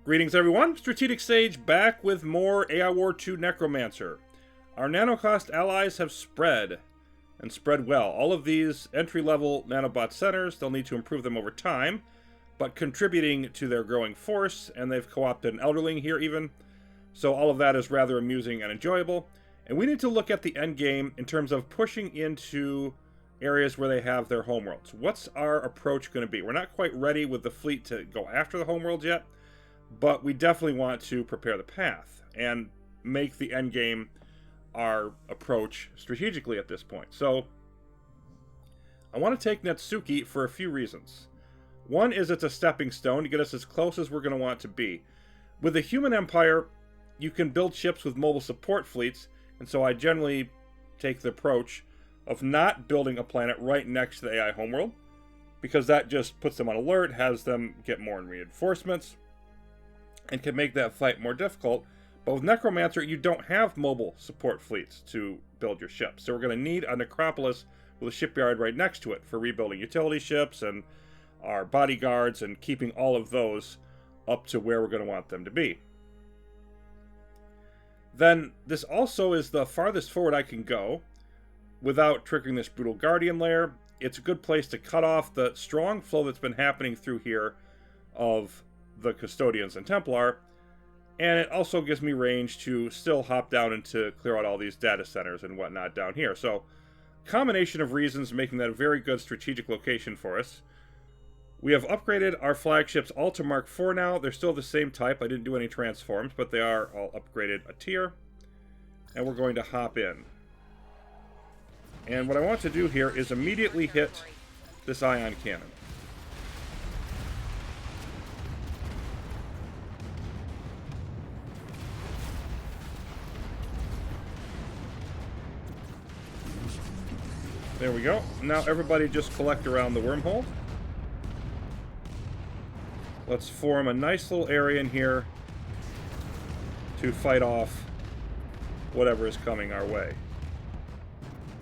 Greetings everyone, Strategic Sage back with more AI War 2 Necromancer. Our nanocost allies have spread, and spread well. All of these entry-level nanobot centers, they'll need to improve them over time, but contributing to their growing force, and they've co-opted an Elderling here even, so all of that is rather amusing and enjoyable. And we need to look at the endgame in terms of pushing into areas where they have their homeworlds. What's our approach going to be? We're not quite ready with the fleet to go after the homeworld yet, but we definitely want to prepare the path and make the endgame our approach strategically at this point. So I want to take Natsuki for a few reasons. One is it's a stepping stone to get us as close as we're going to want to be. With the human empire, you can build ships with mobile support fleets, and so I generally take the approach of not building a planet right next to the AI homeworld, because that just puts them on alert, has them get more reinforcements, and can make that fight more difficult. But with Necromancer, you don't have mobile support fleets to build your ships. So we're going to need a necropolis with a shipyard right next to it for rebuilding utility ships and our bodyguards and keeping all of those up to where we're going to want them to be. Then this also is the farthest forward I can go without triggering this brutal guardian layer. It's a good place to cut off the strong flow that's been happening through here of the Custodians and Templar, and it also gives me range to still hop down and to clear out all these data centers and whatnot down here. So, combination of reasons making that a very good strategic location for us. We have upgraded our flagships all to Mark IV now. They're still the same type. I didn't do any transforms, but they are all upgraded a tier. And we're going to hop in. And what I want to do here is immediately hit this ion cannon. There we go. Now everybody just collect around the wormhole. Let's form a nice little area in here to fight off whatever is coming our way.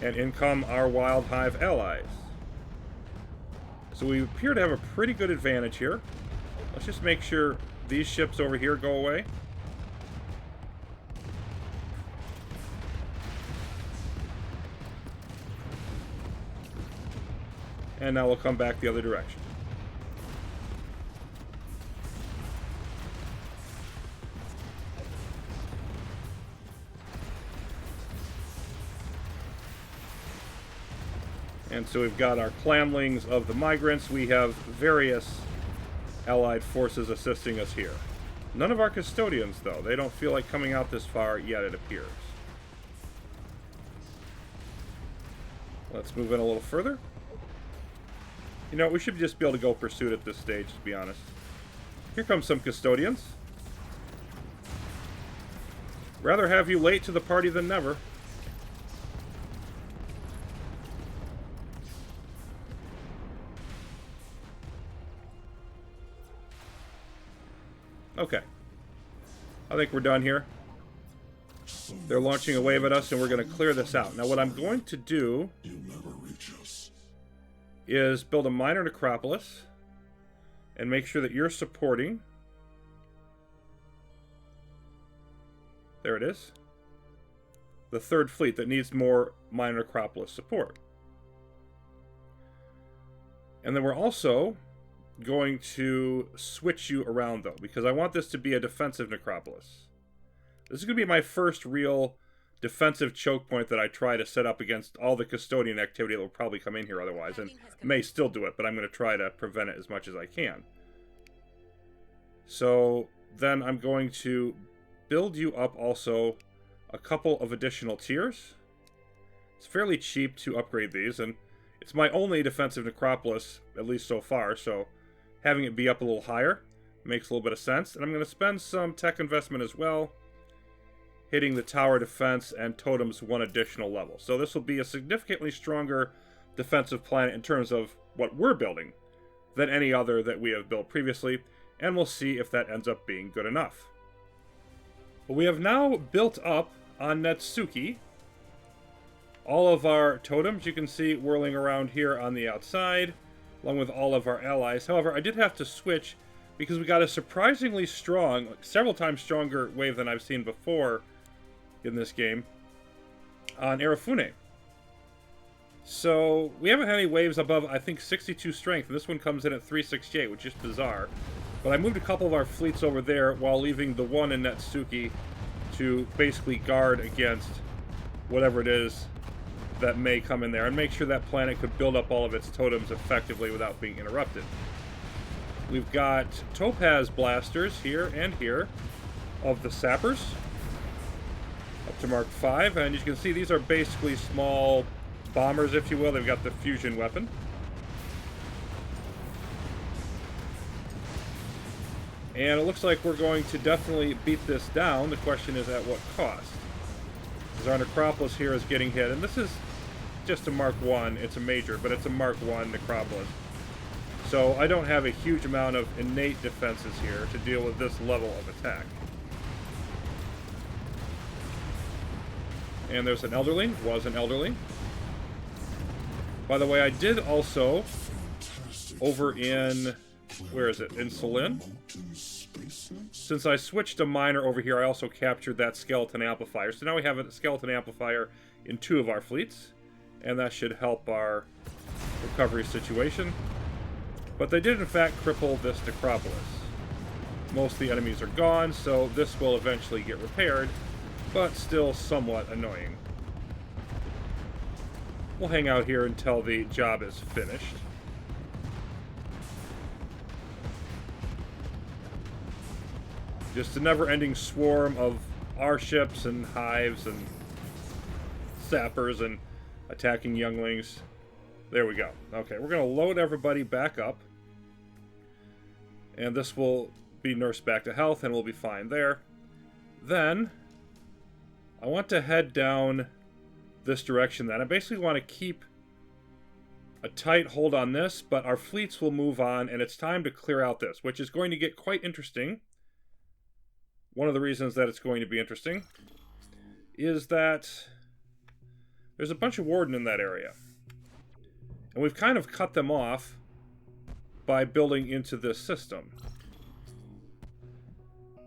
And in come our Wild Hive allies. So we appear to have a pretty good advantage here. Let's just make sure these ships over here go away. And now we'll come back the other direction. And so we've got our clanlings of the migrants. We have various allied forces assisting us here. None of our custodians, though. They don't feel like coming out this far yet, it appears. Let's move in a little further. You know, we should just be able to go pursuit at this stage, to be honest. Here comes some custodians. Rather have you late to the party than never. Okay. I think we're done here. They're launching a wave at us, and we're going to clear this out. Now, what I'm going to do is build a minor necropolis and make sure that you're supporting. There it is. The third fleet that needs more minor necropolis support. And then we're also going to switch you around, though, because I want this to be a defensive necropolis. This is going to be my first real defensive choke point that I try to set up against all the custodian activity that will probably come in here otherwise, and may still do it, but I'm going to try to prevent it as much as I can. So then I'm going to build you up also a couple of additional tiers. It's fairly cheap to upgrade these, and it's my only defensive necropolis, at least so far, so having it be up a little higher makes a little bit of sense. And I'm going to spend some tech investment as well, hitting the tower defense and totems one additional level. So this will be a significantly stronger defensive planet in terms of what we're building than any other that we have built previously, and we'll see if that ends up being good enough. But we have now built up on Natsuki all of our totems. You can see whirling around here on the outside, along with all of our allies. However, I did have to switch because we got a surprisingly strong, several times stronger wave than I've seen before in this game on Arafune. So we haven't had any waves above, I think, 62 strength, and this one comes in at 368, which is bizarre. But I moved a couple of our fleets over there while leaving the one in Natsuki to basically guard against whatever it is that may come in there, and make sure that planet could build up all of its totems effectively without being interrupted. We've got Topaz blasters here and here of the sappers up to Mark 5, and you can see these are basically small bombers, if you will. They've got the fusion weapon. And it looks like we're going to definitely beat this down. The question is at what cost? Because our Necropolis here is getting hit, and this is just a Mark 1. It's a major, but it's a Mark 1 Necropolis. So I don't have a huge amount of innate defenses here to deal with this level of attack. And there's an Elderling. Was an Elderling. By the way, I did also, over in, where is it? In Selin? Since I switched to Miner over here, I also captured that Skeleton Amplifier. So now we have a Skeleton Amplifier in 2 of our fleets, and that should help our recovery situation. But they did, in fact, cripple this Necropolis. Most of the enemies are gone, so this will eventually get repaired, but still somewhat annoying. We'll hang out here until the job is finished. Just a never-ending swarm of our ships and hives and sappers and attacking younglings. There we go. Okay, we're going to load everybody back up. And this will be nursed back to health, and we'll be fine there. Then, I want to head down this direction then. I basically want to keep a tight hold on this, but our fleets will move on, and it's time to clear out this, which is going to get quite interesting. One of the reasons that it's going to be interesting is that there's a bunch of warden in that area. And we've kind of cut them off by building into this system.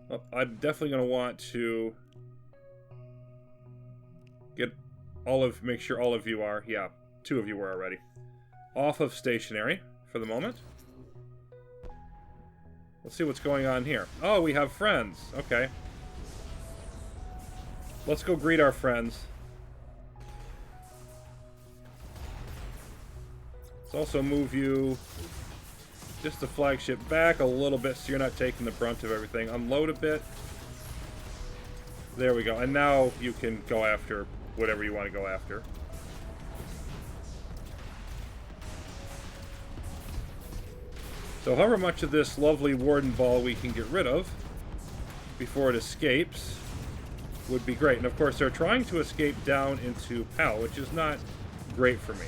Well, I'm definitely going to want to get make sure all of you are, yeah, 2 of you were already, off of stationary for the moment. Let's see what's going on here. Oh, we have friends. Okay. Let's go greet our friends. Let's also move you just the flagship back a little bit so you're not taking the brunt of everything. Unload a bit. There we go. And now you can go after whatever you want to go after. So however much of this lovely warden ball we can get rid of before it escapes would be great. And of course they're trying to escape down into Pal, which is not great for me.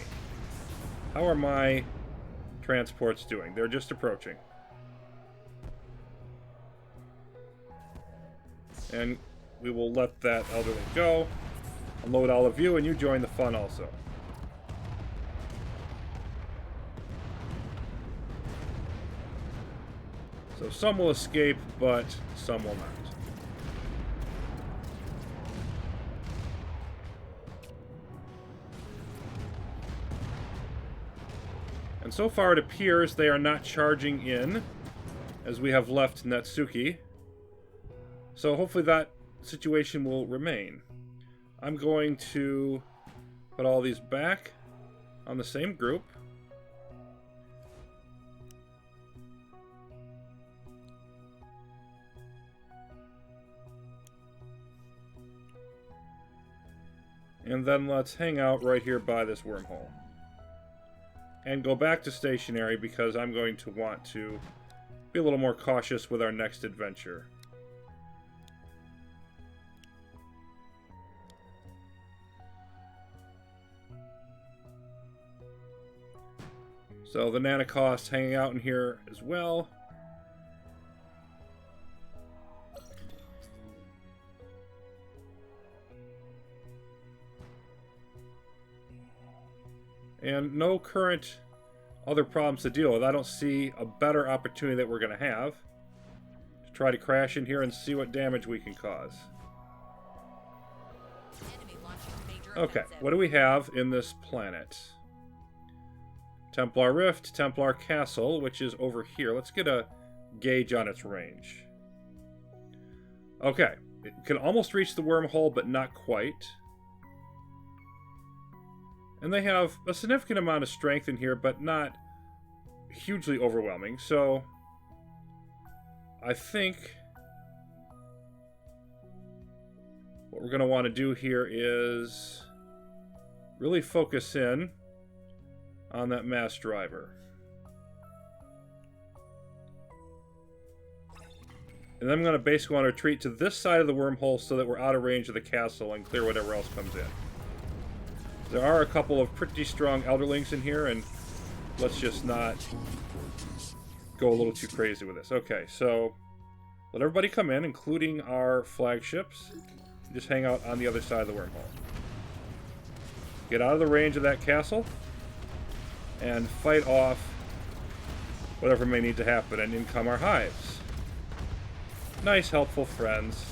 How are my transports doing? They're just approaching. And we will let that elderly go. Unload all of you, and you join the fun also. So some will escape, but some will not. And so far it appears they are not charging in, as we have left Natsuki. So hopefully that situation will remain. I'm going to put all these back on the same group. And then let's hang out right here by this wormhole. And go back to stationary because I'm going to want to be a little more cautious with our next adventure. So the Nanocost hanging out in here as well. And no current other problems to deal with. I don't see a better opportunity that we're going to have. try to crash in here and see what damage we can cause. Okay, what do we have in this planet? Templar Rift, Templar Castle, which is over here. Let's get a gauge on its range. Okay, it can almost reach the wormhole, but not quite. And they have a significant amount of strength in here, but not hugely overwhelming. So, I think what we're going to want to do here is really focus in on that mass driver. And then I'm going to basically want to retreat to this side of the wormhole so that we're out of range of the castle and clear whatever else comes in. There are a couple of pretty strong elderlings in here, and let's just not go a little too crazy with this. Okay, so let everybody come in, including our flagships. Just hang out on the other side of the wormhole. Get out of the range of that castle and fight off whatever may need to happen, and in come our hives. Nice, helpful friends.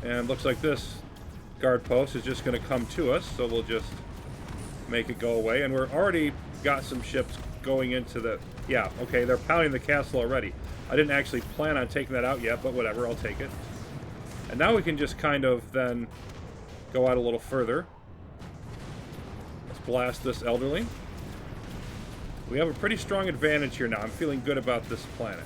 And looks like this guard post is just going to come to us, so we'll just make it go away. And we're already got some ships going into the... Yeah, okay, they're pounding the castle already. I didn't actually plan on taking that out yet, but whatever, I'll take it. And now we can just kind of then go out a little further. Let's blast this elderly. We have a pretty strong advantage here now. I'm feeling good about this planet.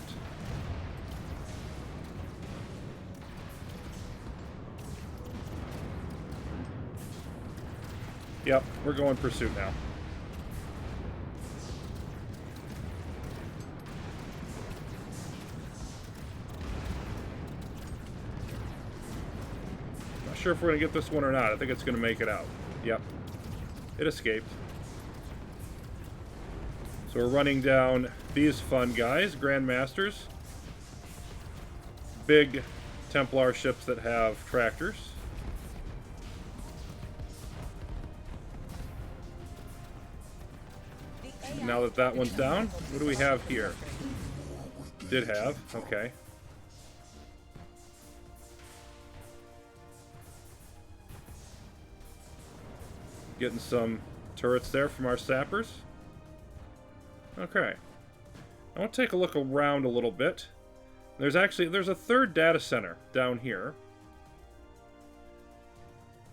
Yep, we're going pursuit now. Not sure if we're going to get this one or not. I think it's going to make it out. Yep. It escaped. So we're running down these fun guys, Grandmasters. Big Templar ships that have tractors. Now that that one's down, what do we have here? Did have, okay. Getting some turrets there from our sappers. Okay. I want to take a look around a little bit. There's a third data center down here.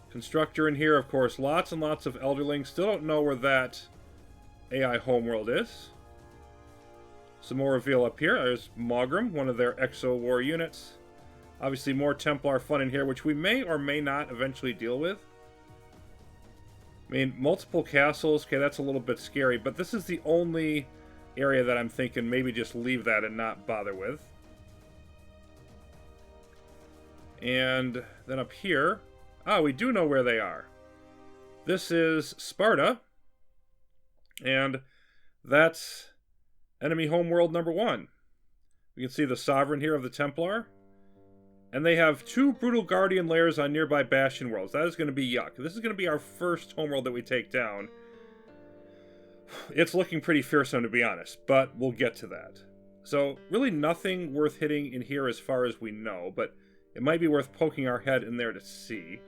Constructor in here, of course. Lots and lots of elderlings. Still don't know where that AI Homeworld is. Some more reveal up here. There's Mogram, one of their Exo War units. Obviously more Templar fun in here, which we may or may not eventually deal with. I mean, multiple castles, okay, that's a little bit scary, but this is the only area that I'm thinking maybe just leave that and not bother with. And then up here, we do know where they are. This is Sparta. And that's enemy homeworld number 1. We can see the sovereign here of the Templar. And they have 2 brutal guardian layers on nearby bastion worlds. That is going to be yuck. This is going to be our first homeworld that we take down. It's looking pretty fearsome, to be honest, but we'll get to that. So really nothing worth hitting in here as far as we know, but it might be worth poking our head in there to see.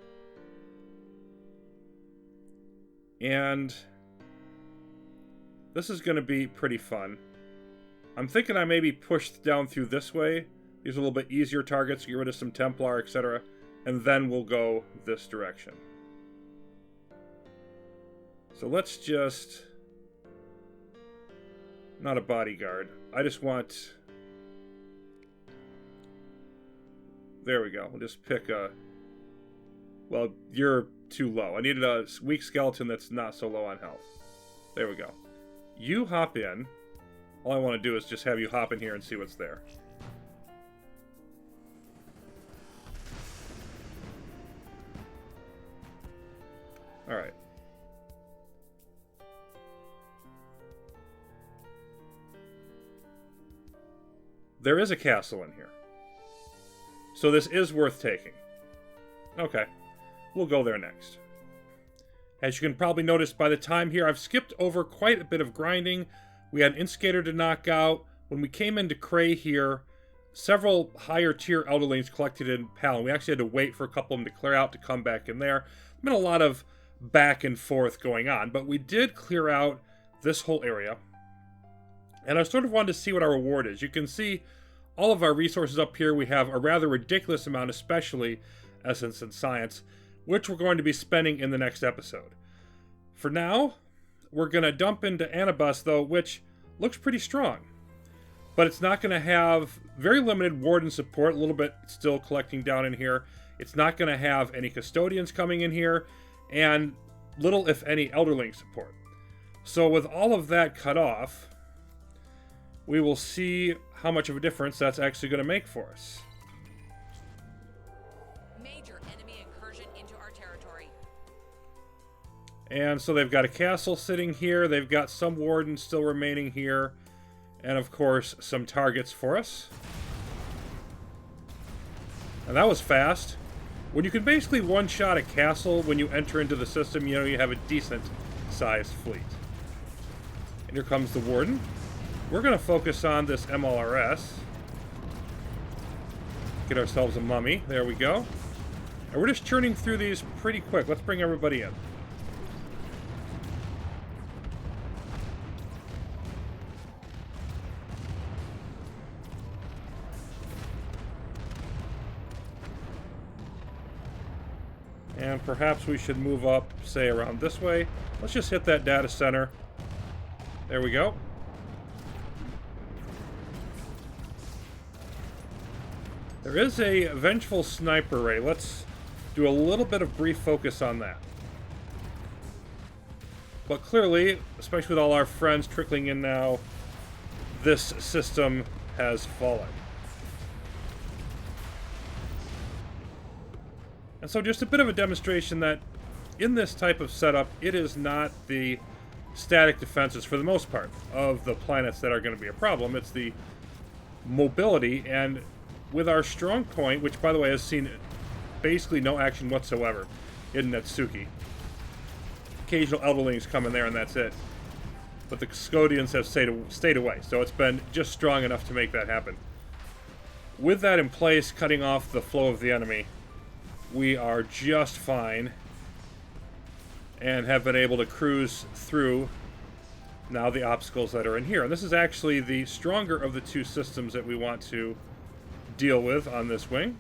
And this is going to be pretty fun. I'm thinking I maybe push down through this way. These are a little bit easier targets, get rid of some Templar, etc. And then we'll go this direction. So let's just... Not a bodyguard. I just want... There we go. We'll just pick a... Well, you're too low. I needed a weak skeleton that's not so low on health. There we go. You hop in. All I want to do is just have you hop in here and see what's there. Alright. There is a castle in here. So this is worth taking. Okay. we'll go there next. As you can probably notice by the time here, I've skipped over quite a bit of grinding. We had an Instigator to knock out. When we came into Cray here, several higher tier Elderlings collected in Palin. We actually had to wait for a couple of them to clear out to come back in there. There's been a lot of back and forth going on, but we did clear out this whole area. And I sort of wanted to see what our reward is. You can see all of our resources up here. We have a rather ridiculous amount, especially Essence and Science, which we're going to be spending in the next episode. For now, we're going to dump into Anibus, though, which looks pretty strong. But it's not going to have very limited warden support, a little bit still collecting down in here. It's not going to have any custodians coming in here, and little, if any, elderling support. So with all of that cut off, we will see how much of a difference that's actually going to make for us. Major enemy incursion into our territory. And so they've got a castle sitting here. They've got some wardens still remaining here. And of course, some targets for us. And that was fast. When you can basically one-shot a castle when you enter into the system, you know you have a decent-sized fleet. And here comes the warden. We're going to focus on this MLRS. Get ourselves a mummy. There we go. And we're just churning through these pretty quick. Let's bring everybody in. And perhaps we should move up, say, around this way. Let's just hit that data center. There we go. There is a vengeful sniper ray. Let's do a little bit of brief focus on that. But clearly, especially with all our friends trickling in now, this system has fallen. And so just a bit of a demonstration that in this type of setup, it is not the static defenses, for the most part, of the planets that are going to be a problem. It's the mobility, and with our strong point, which by the way has seen basically no action whatsoever in Natsuki. Occasional elderlings come in there and that's it. But the custodians have stayed away, so it's been just strong enough to make that happen. With that in place, cutting off the flow of the enemy, we are just fine and have been able to cruise through now the obstacles that are in here. And this is actually the stronger of the two systems that we want to deal with on this wing.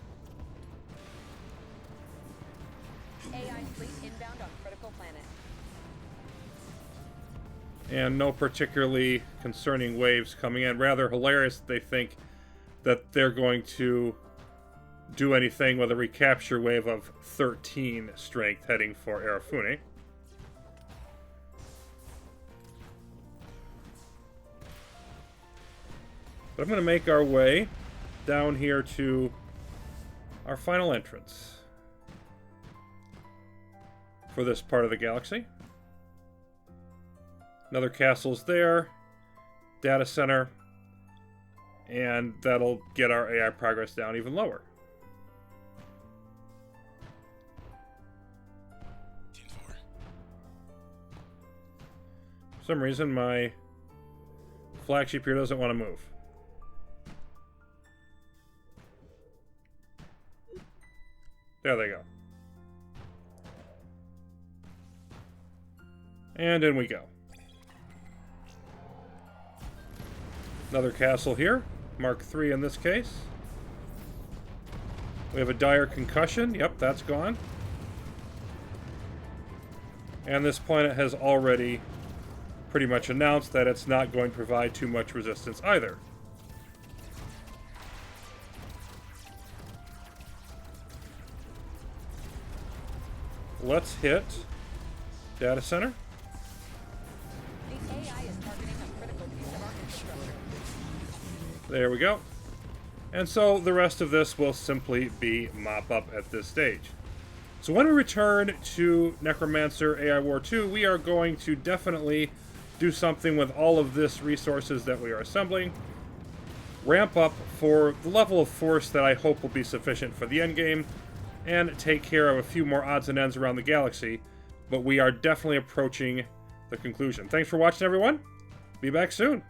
AI fleet inbound on critical planet. And no particularly concerning waves coming in. Rather hilarious, they think that they're going to do anything with a recapture wave of 13 strength heading for Arafune. But I'm going to make our way down here to our final entrance for this part of the galaxy. Another castle's there, data center, and that'll get our AI progress down even lower. For some reason, my flagship here doesn't want to move. There they go. And in we go. Another castle here. Mark III in this case. We have a dire concussion. Yep, that's gone. And this planet has already pretty much announced that it's not going to provide too much resistance either. Let's hit data center. The AI is targeting a critical piece of our infrastructure. There we go. And so the rest of this will simply be mop up at this stage. So when we return to Necromancer AI War 2, we are going to definitely do something with all of this resources that we are assembling. Ramp up for the level of force that I hope will be sufficient for the endgame. and take care of a few more odds and ends around the galaxy, but we are definitely approaching the conclusion. Thanks for watching, everyone. Be back soon.